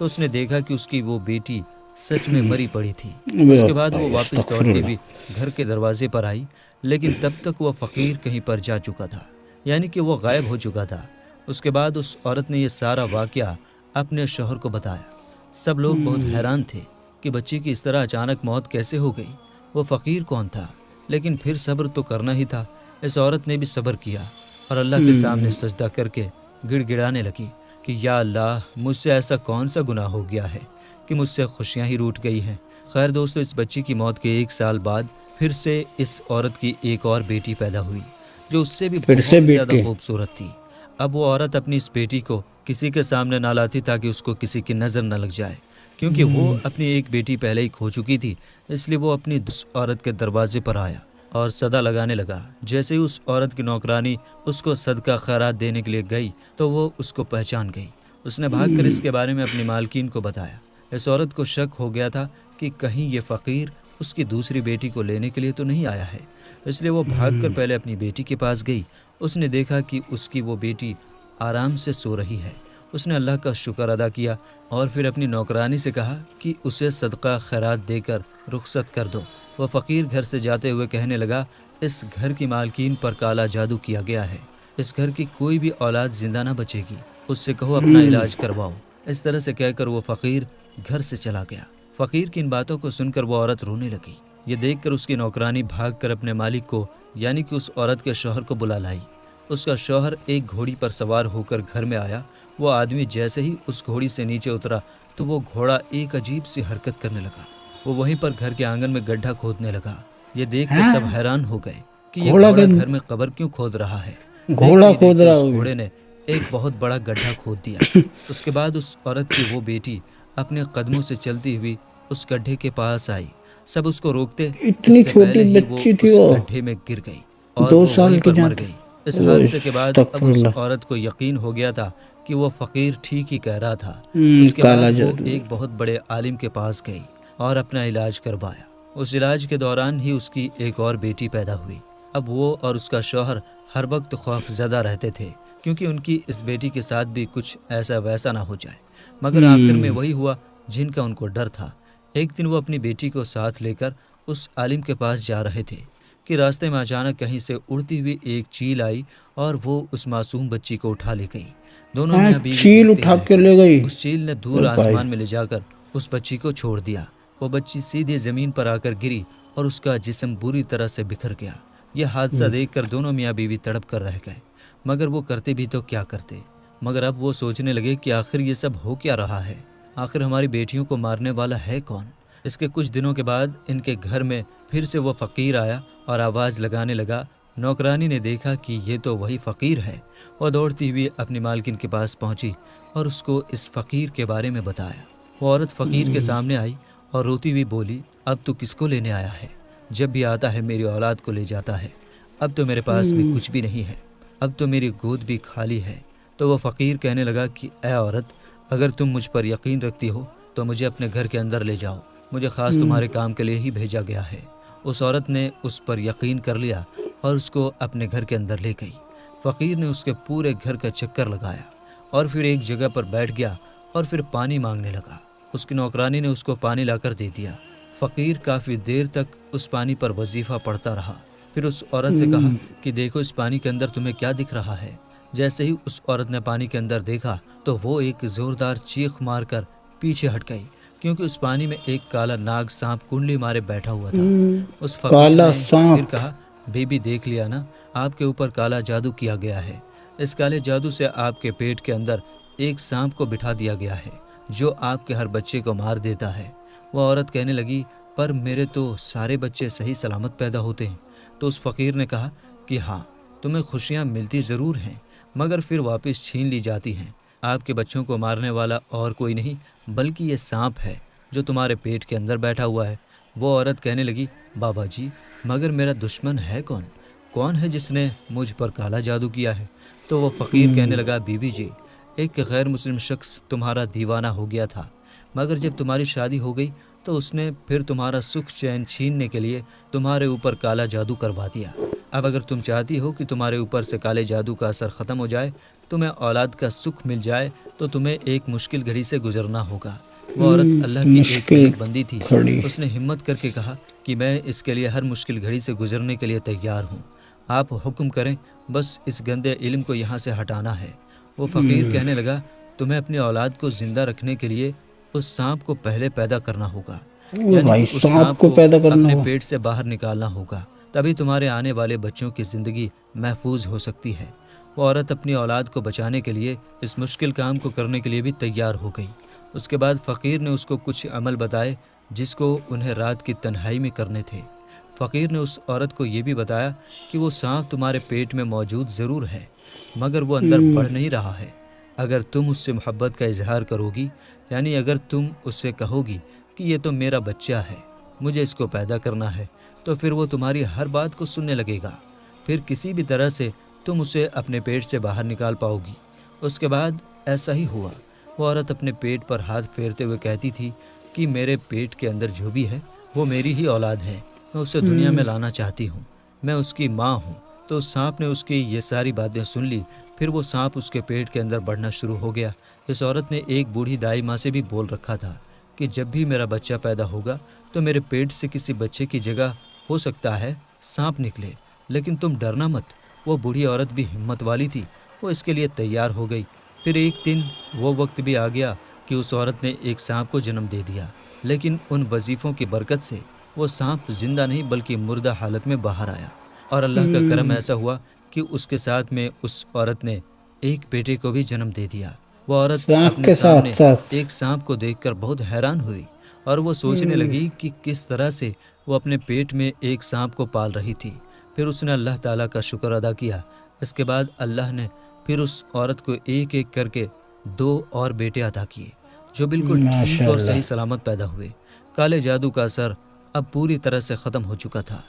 تو اس نے دیکھا کہ اس کی وہ بیٹی سچ میں مری پڑی تھی۔ اس کے بعد وہ واپس دوڑتی ہوئی گھر کے دروازے پر آئی، لیکن تب تک وہ فقیر کہیں پر جا چکا تھا، یعنی کہ وہ غائب ہو چکا تھا۔ اس کے بعد اس عورت نے یہ سارا واقعہ اپنے شوہر کو بتایا۔ سب لوگ بہت حیران تھے کہ بچی کی اس طرح اچانک موت کیسے ہو گئی، وہ فقیر کون تھا؟ لیکن پھر صبر تو کرنا ہی تھا۔ اس عورت نے بھی صبر کیا اور اللہ کے سامنے سجدہ کر کے گڑ گڑانے لگی کہ یا اللہ، مجھ سے ایسا کون سا گناہ ہو گیا ہے کہ مجھ سے خوشیاں ہی روٹ گئی ہیں۔ خیر دوستو، اس بچی کی موت کے 1 سال بعد پھر سے اس عورت کی ایک اور بیٹی پیدا ہوئی جو اس سے بھی بہت زیادہ خوبصورت تھی۔ اب وہ عورت اپنی اس بیٹی کو کسی کے سامنے نہ لاتی تاکہ اس کو کسی کی نظر نہ لگ جائے، کیونکہ وہ اپنی ایک بیٹی پہلے ہی کھو چکی تھی۔ اس لیے وہ اپنی عورت کے دروازے پر آیا اور صدا لگانے لگا۔ جیسے ہی اس عورت کی نوکرانی اس کو صدقہ خیرات دینے کے لیے گئی تو وہ اس کو پہچان گئی۔ اس نے بھاگ کر اس کے بارے میں اپنی مالکین کو بتایا۔ اس عورت کو شک ہو گیا تھا کہ کہیں یہ فقیر اس کی دوسری بیٹی کو لینے کے لیے تو نہیں آیا ہے، اس لیے وہ بھاگ کر پہلے اپنی بیٹی کے پاس گئی۔ اس نے دیکھا کہ اس کی وہ بیٹی آرام سے سو رہی ہے۔ اس نے اللہ کا شکر ادا کیا اور پھر اپنی نوکرانی سے کہا کہ اسے صدقہ خیرات دے کر رخصت کر دو۔ وہ فقیر گھر سے جاتے ہوئے کہنے لگا، اس گھر کی مالکین پر کالا جادو کیا گیا ہے، اس گھر کی کوئی بھی اولاد زندہ نہ بچے گی، اس سے کہو اپنا علاج کرواؤ۔ اس طرح سے کہہ کر وہ فقیر گھر سے چلا گیا۔ فقیر کی ان باتوں کو سن کر وہ عورت رونے لگی۔ یہ دیکھ کر اس کی نوکرانی بھاگ کر اپنے مالک کو یعنی کہ اس عورت کے شوہر کو بلا لائی۔ اس کا شوہر ایک گھوڑی پر سوار ہو کر گھر میں آیا۔ وہ آدمی جیسے ہی اس گھوڑی سے نیچے اترا تو وہ گھوڑا ایک عجیب سی حرکت کرنے لگا۔ وہ وہیں پر گھر کے آنگن میں گڈھا کھودنے لگا۔ یہ دیکھ کر سب حیران ہو گئے کہ یہ گھوڑا گھر میں قبر کیوں کھود رہا ہے۔ گھوڑا کھود رہا اس گھوڑے نے ایک بہت بڑا گڈھا کھود دیا۔ اس کے بعد اس عورت کی وہ بیٹی اپنے قدموں سے چلتی ہوئی اس گڈھے کے پاس آئی۔ سب اس کو روکتے، اتنی چھوٹی بچی تھی، وہ گڈھے میں گر گئی اور وہ وہیں پر مر گئی۔ اس حادثے کے بعد اب اس عورت کو یقین ہو گیا تھا کہ وہ فقیر ٹھیک ہی کہہ رہا تھا۔ اس کے بعد وہ ایک بہت بڑے عالم کے پاس گئی اور اپنا علاج کروایا۔ اس علاج کے دوران ہی اس کی ایک اور بیٹی پیدا ہوئی۔ اب وہ اور اس کا شوہر ہر وقت خوف زدہ رہتے تھے کیونکہ ان کی اس بیٹی کے ساتھ بھی کچھ ایسا ویسا نہ ہو جائے، مگر آخر میں وہی ہوا جن کا ان کو ڈر تھا۔ ایک دن وہ اپنی بیٹی کو ساتھ لے کر اس عالم کے پاس جا رہے تھے کہ راستے میں اچانک کہیں سے اڑتی ہوئی ایک چیل آئی اور وہ اس معصوم بچی کو اٹھا لے گئی۔ دونوں میاں بیوی چیل اٹھا کے لے گئی۔ اس چیل نے دور آسمان میں لے جا کر اس بچی کو چھوڑ دیا۔ وہ بچی سیدھے زمین پر آ کر گری اور اس کا جسم بری طرح سے بکھر گیا۔ یہ حادثہ دیکھ کر دونوں میاں بیوی تڑپ کر رہ گئے، مگر وہ کرتے بھی تو کیا کرتے۔ مگر اب وہ سوچنے لگے کہ آخر یہ سب ہو کیا رہا ہے، آخر ہماری بیٹیوں کو مارنے والا ہے کون؟ اس کے کچھ دنوں کے بعد ان کے گھر میں پھر سے وہ فقیر آیا اور آواز لگانے لگا۔ نوکرانی نے دیکھا کہ یہ تو وہی فقیر ہے۔ وہ دوڑتی ہوئی اپنی مالکن کے پاس پہنچی اور اس کو اس فقیر کے بارے میں بتایا۔ وہ عورت فقیر کے سامنے آئی اور روتی ہوئی بولی، اب تو کس کو لینے آیا ہے؟ جب بھی آتا ہے میری اولاد کو لے جاتا ہے، اب تو میرے پاس بھی کچھ بھی نہیں ہے، اب تو میری گود بھی خالی ہے۔ تو وہ فقیر کہنے لگا کہ اے عورت، اگر تم مجھ پر یقین رکھتی ہو تو مجھے اپنے گھر کے اندر لے جاؤ، مجھے خاص تمہارے کام کے لیے ہی بھیجا گیا ہے۔ اس عورت نے اس پر یقین کر لیا اور اس کو اپنے گھر کے اندر لے گئی۔ فقیر نے اس کے پورے گھر کا چکر لگایا اور پھر ایک جگہ پر بیٹھ گیا اور پھر پانی مانگنے لگا۔ اس کی نوکرانی نے اس کو پانی لا کر دے دیا۔ فقیر کافی دیر تک اس پانی پر وظیفہ پڑھتا رہا۔ پھر اس عورت سے کہا کہ دیکھو اس پانی کے اندر تمہیں کیا دکھ رہا ہے۔ جیسے ہی اس عورت نے پانی کے اندر دیکھا تو وہ ایک زوردار چیخ مار کر پیچھے ہٹ گئی، کیونکہ اس پانی میں ایک کالا ناگ سانپ کنڈلی مارے بیٹھا ہوا تھا۔ اس فقیر نے پھر کہا، بی بی دیکھ لیا نا، آپ کے اوپر کالا جادو کیا گیا ہے۔ اس کالے جادو سے آپ کے پیٹ کے اندر ایک سانپ کو بٹھا دیا گیا ہے جو آپ کے ہر بچے کو مار دیتا ہے۔ وہ عورت کہنے لگی، پر میرے تو سارے بچے صحیح سلامت پیدا ہوتے ہیں۔ تو اس فقیر نے کہا کہ ہاں، تمہیں خوشیاں ملتی ضرور ہیں مگر پھر واپس چھین لی جاتی ہیں۔ آپ کے بچوں کو مارنے والا اور کوئی نہیں بلکہ یہ سانپ ہے جو تمہارے پیٹ کے اندر بیٹھا ہوا ہے۔ وہ عورت کہنے لگی، بابا جی، مگر میرا دشمن ہے کون؟ کون ہے جس نے مجھ پر کالا جادو کیا ہے؟ تو وہ فقیر کہنے لگا، بی بی جی، ایک غیر مسلم شخص تمہارا دیوانہ ہو گیا تھا، مگر جب تمہاری شادی ہو گئی تو اس نے پھر تمہارا سکھ چین چھیننے کے لیے تمہارے اوپر کالا جادو کروا دیا۔ اب اگر تم چاہتی ہو کہ تمہارے اوپر سے کالے جادو کا اثر ختم ہو جائے تمہیں اولاد کا سکھ مل جائے تو تمہیں ایک مشکل گھڑی سے گزرنا ہوگا۔ وہ عورت اللہ کی ایک مشکل نیک بندی تھی، گھڑی۔ اس نے ہمت کر کے کہا کہ میں اس کے لیے ہر مشکل گھڑی سے گزرنے کے لیے تیار ہوں، آپ حکم کریں، بس اس گندے علم کو یہاں سے ہٹانا ہے۔ وہ فقیر کہنے لگا تمہیں اپنی اولاد کو زندہ رکھنے کے لیے اس سانپ کو پہلے پیدا کرنا ہوگا، بھائی اس سانپ کو پیدا کرنا اپنے ہو۔ پیٹ سے باہر نکالنا ہوگا، تبھی تمہارے آنے والے بچوں کی زندگی محفوظ ہو سکتی ہے۔ وہ عورت اپنی اولاد کو بچانے کے لیے اس مشکل کام کو کرنے کے لیے بھی تیار ہو گئی۔ اس کے بعد فقیر نے اس کو کچھ عمل بتائے جس کو انہیں رات کی تنہائی میں کرنے تھے۔ فقیر نے اس عورت کو یہ بھی بتایا کہ وہ سانپ تمہارے پیٹ میں موجود ضرور ہے، مگر وہ اندر بڑھ نہیں رہا ہے۔ اگر تم اس سے محبت کا اظہار کرو گی، یعنی اگر تم اس سے کہو گی کہ یہ تو میرا بچہ ہے، مجھے اس کو پیدا کرنا ہے، تو پھر وہ تمہاری ہر بات کو سننے لگے گا، پھر کسی بھی طرح سے تم اسے اپنے پیٹ سے باہر نکال پاؤ گی۔ اس کے بعد ایسا ہی ہوا۔ وہ عورت اپنے پیٹ پر ہاتھ پھیرتے ہوئے کہتی تھی کہ میرے پیٹ کے اندر جو بھی ہے وہ میری ہی اولاد ہے، میں اسے دنیا میں لانا چاہتی ہوں، میں اس کی ماں ہوں۔ تو اس سانپ نے اس کی یہ ساری باتیں سن لی، پھر وہ سانپ اس کے پیٹ کے اندر بڑھنا شروع ہو گیا۔ اس عورت نے ایک بوڑھی دائی ماں سے بھی بول رکھا تھا کہ جب بھی میرا بچہ پیدا ہوگا تو میرے پیٹ سے کسی بچے کی جگہ ہو سکتا ہے سانپ نکلے، لیکن تم ڈرنا مت۔ وہ بوڑھی عورت بھی ہمت والی تھی، وہ اس کے لیے تیار ہو گئی۔ پھر ایک دن وہ وقت بھی آ گیا کہ اس عورت نے ایک سانپ کو جنم دے دیا، لیکن ان وظیفوں کی برکت سے وہ سانپ زندہ نہیں بلکہ مردہ حالت میں باہر آیا، اور اللہ کا کرم ایسا ہوا کہ اس کے ساتھ میں اس عورت نے ایک بیٹے کو بھی جنم دے دیا۔ وہ عورت سانپ اپنے کے سامنے ساتھ ایک سانپ کو دیکھ کر بہت حیران ہوئی، اور وہ سوچنے لگی کہ کس طرح سے وہ اپنے پیٹ میں ایک سانپ کو پال رہی تھی۔ پھر اس نے اللہ تعالیٰ کا شکر ادا کیا۔ اس کے بعد اللہ نے پھر اس عورت کو ایک ایک کر کے 2 اور بیٹے عطا کیے جو بالکل ٹھیک اور صحیح سلامت پیدا ہوئے۔ کالے جادو کا اثر اب پوری طرح سے ختم ہو چکا تھا۔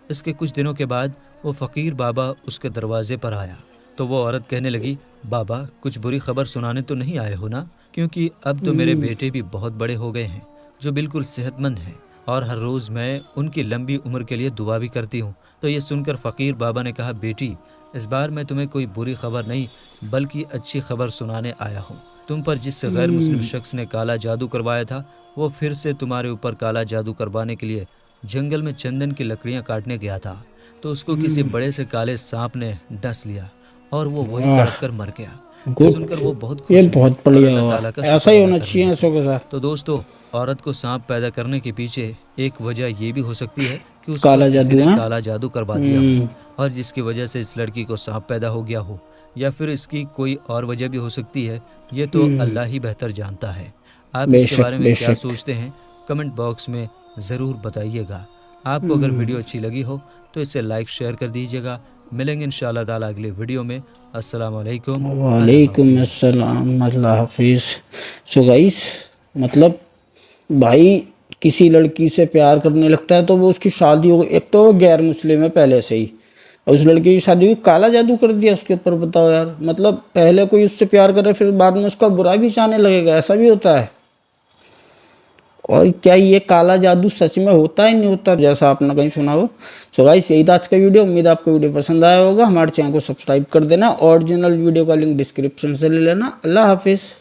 اس کے کچھ دنوں کے بعد وہ فقیر بابا اس کے دروازے پر آیا تو وہ عورت کہنے لگی بابا کچھ بری خبر سنانے تو نہیں آئے ہو نا، کیونکہ اب تو میرے بیٹے بھی بہت بڑے ہو گئے ہیں جو بالکل صحت مند ہیں، اور ہر روز میں ان کی لمبی عمر کے لیے دعا بھی کرتی ہوں۔ تو یہ سن کر فقیر بابا نے کہا بیٹی اس بار میں تمہیں کوئی بری خبر نہیں بلکہ اچھی خبر سنانے آیا ہوں۔ تم پر جس غیر مسلم شخص نے کالا جادو کروایا تھا وہ پھر سے تمہارے اوپر کالا جادو کروانے کے لیے جنگل میں چندن کی لکڑیاں کاٹنے گیا تھا، تو اس کو کسی بڑے سے کالے سانپ نے ڈس لیا اور وہ وہی تڑپ کر مر گیا۔ سن کر وہ بہت خوش یہ ہوئی بہت اور بڑھیا اللہ ہوا، تعالیٰ کا ایسا شکر ہی ادا ہونا کرنے چاہیے لگی۔ ایسوں کے ساتھ۔ تو دوستو عورت کو سانپ پیدا کرنے کے پیچھے ایک وجہ یہ بھی ہو سکتی ہے کہ اس کالا پر کسی جادو نے ہے۔ کالا جادو کروا دیا ہو، اور جس کی وجہ سے اس لڑکی کو سانپ پیدا ہو گیا ہو، یا پھر اس کی کوئی اور وجہ بھی ہو سکتی ہے، یہ تو اللہ ہی بہتر جانتا ہے۔ آپ بے اس کے شک بارے میں بے کیا شک۔ سوچتے ہیں کمنٹ باکس میں ضرور بتائیے گا۔ آپ کو اگر ویڈیو اچھی لگی ہو تو اسے لائک شیئر کر دیجیے گا۔ ملیں گے انشاءاللہ تعالیٰ اگلے ویڈیو میں۔ السلام علیکم، اللہ وعلیکم حافظ۔ السلام، اللہ حافظ۔ سو گائس مطلب بھائی کسی لڑکی سے پیار کرنے لگتا ہے تو وہ اس کی شادی ہو گئی، ایک تو وہ غیر مسلم ہے پہلے سے ہی، اور اس لڑکی کی شادی ہوئی، کالا جادو کر دیا اس کے اوپر، بتاؤ یار، مطلب پہلے کوئی اس سے پیار کرے پھر بعد میں اس کا برا بھی چاہنے لگے گا، ایسا بھی ہوتا ہے؟ اور کیا یہ کالا جادو سچ میں ہوتا ہی نہیں ہوتا جیسا آپ نے کہیں سنا ہو؟ سو گائس یہی تھا آج کا ویڈیو، امید آپ کو ویڈیو پسند آیا ہوگا۔ ہمارے چینل کو سبسکرائب کر دینا، اوریجنل ویڈیو کا لنک ڈسکرپشن سے لے لینا۔ اللہ حافظ۔